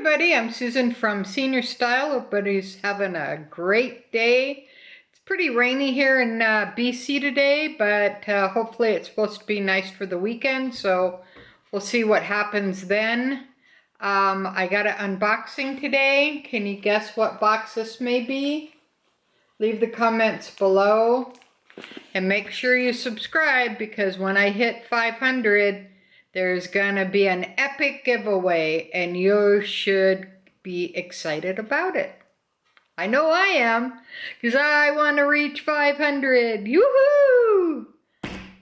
everybody, I'm Susan from Senior Style. Hope everybody's having a great day. It's pretty rainy here in BC today, but hopefully it's supposed to be nice for the weekend, so we'll see what happens then. I got an unboxing today. Can you guess what box this may be? Leave the comments below and make sure you subscribe, because when I hit 500 there's gonna be an epic giveaway and you should be excited about it. I know I am, because I want to reach 500. Yoo-hoo!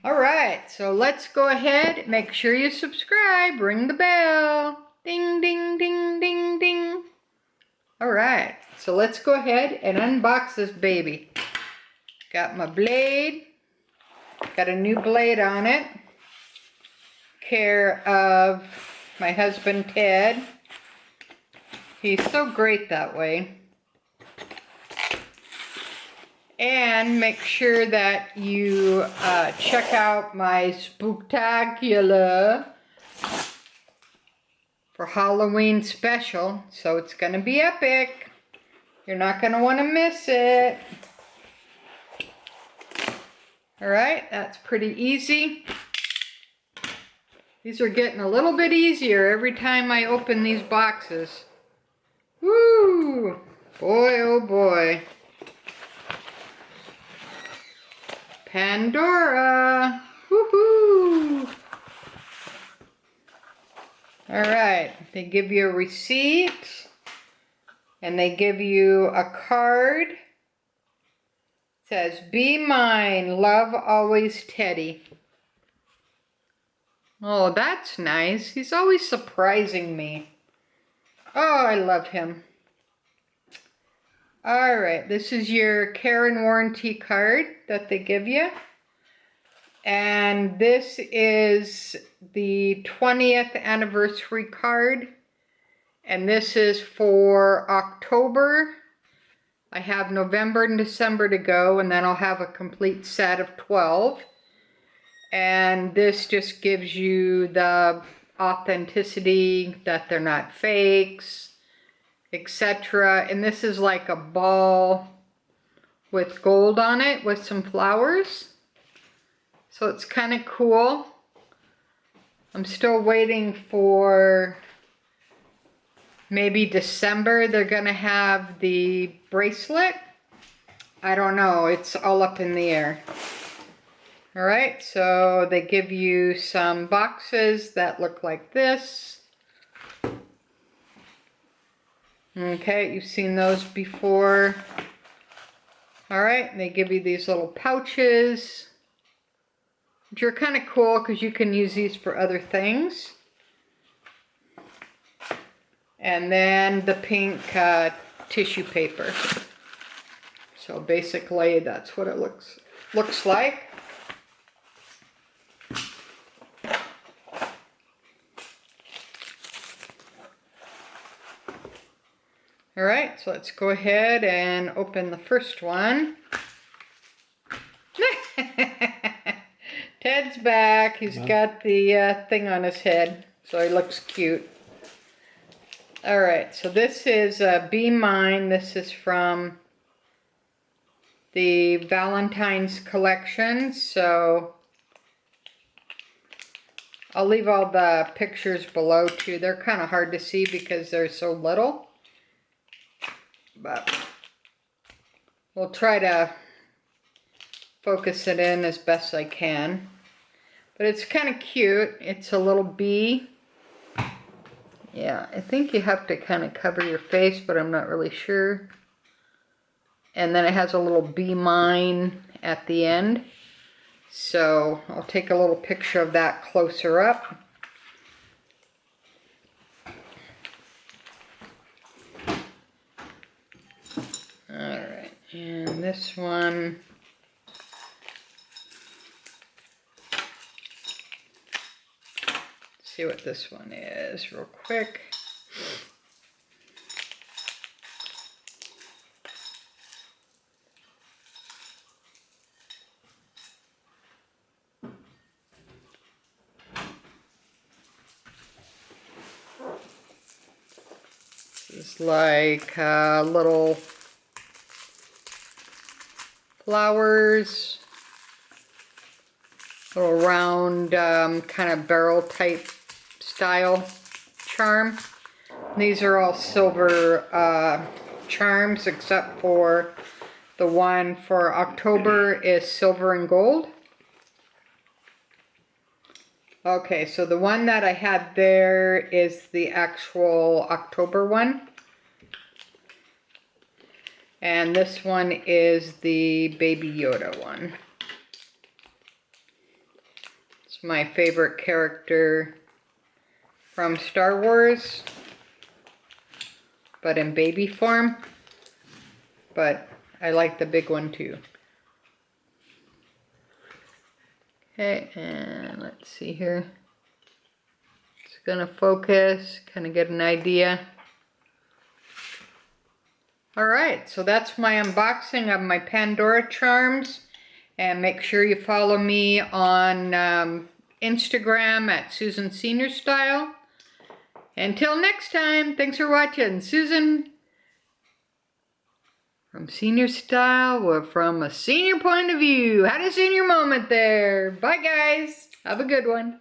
Alright, so let's go ahead, make sure you subscribe, ring the bell. Ding, ding, ding, ding, ding. Alright, so let's go ahead and unbox this baby. Got my blade, got a new blade on it. Care of my husband Ted. He's so great that way. And make sure that you check out my spooktacular for Halloween special. So it's gonna be epic. You're not gonna want to miss it. Alright, that's pretty easy. These are getting a little bit easier every time I open these boxes. Woo! Boy, oh boy. Pandora! Woohoo! Alright, they give you a receipt. And they give you a card. It says, "Be mine, love always, Teddy." Oh, that's nice. He's always surprising me. Oh, I love him. Alright, this is your care and warranty card that they give you. And this is the 20th anniversary card. And this is for October. I have November and December to go, and then I'll have a complete set of 12. And this just gives you the authenticity, that they're not fakes, etc. And this is like a ball with gold on it with some flowers. So it's kind of cool. I'm still waiting for maybe December. They're gonna have the bracelet. I don't know, it's all up in the air. Alright, so they give you some boxes that look like this. Okay, you've seen those before. Alright, they give you these little pouches, which are kind of cool because you can use these for other things. And then the pink tissue paper. So basically that's what it looks like. Alright, so let's go ahead and open the first one. Ted's back. He's got the thing on his head, so he looks cute. Alright, so this is Be Mine. This is from the Valentine's collection, so I'll leave all the pictures below too. They're kind of hard to see because they're so little. But we'll try to focus it in as best I can. But it's kind of cute. It's a little bee. Yeah, I think you have to kind of cover your face, but I'm not really sure. And then it has a little "Be Mine" at the end. So I'll take a little picture of that closer up. Alright, and this one, let's see what this one is real quick. is like little flowers, little round kind of barrel type style charm. These are all silver charms, except for the one for October is silver and gold. Okay, so the one that I had there is the actual October one. And this one is the Baby Yoda one. It's my favorite character from Star Wars, but in baby form. But I like the big one too. Okay, and let's see here. It's gonna focus, kind of get an idea. Alright, so that's my unboxing of my Pandora charms. And make sure you follow me on Instagram at susansrstyle. Until next time, thanks for watching. Susan from Senior Style, or from a senior point of view. Had a senior moment there. Bye guys. Have a good one.